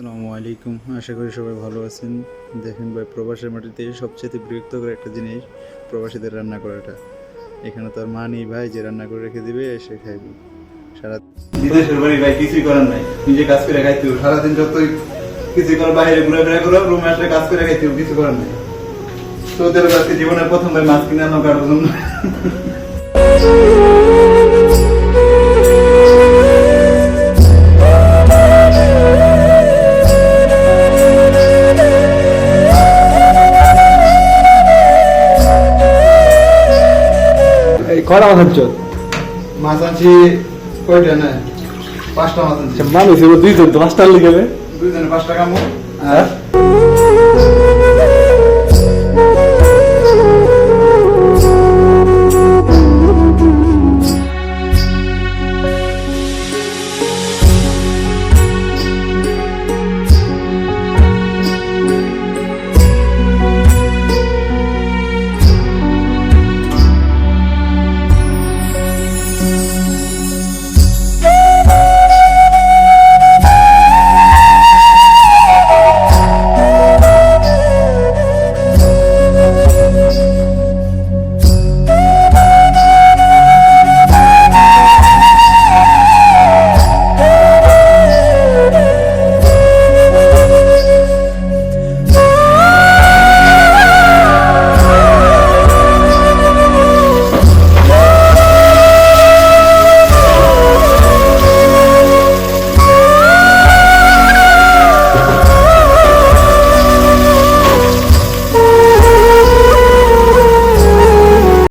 আসসালামু আলাইকুম, আশা করি সবাই ভালো আছেন। দেখেন ভাই, প্রবাসের মাটিতে সবচেয়ে বিরক্তকর একটা জিনিস প্রবাসীদের রান্না করাটা। এখানে তো আর মা নেই ভাই যে রান্না করে রেখে দিবে, এসে খাইব। সারা বিদেশের বাড়ি ভাই, কিছুই করার নাই, নিজে কাজ করে খাইতে হবে সারাদিন। যতই কিছু করে বাইরে ঘুরে ফিরে করো, রুমে আসলে কাজ করে খাইতে হবে, কিছু করার নাই। তোদের কাছে জীবনের প্রথমবার মাছ কিনে আনো কারোর জন্য। কয়টা মাছ আনছো? মাছ আনছি কয়টা না, 5টা মাছ আনছি। মানুষ দুইজন তো 5টা লিখে দুইজনে 5 টাকা মো। হ্যাঁ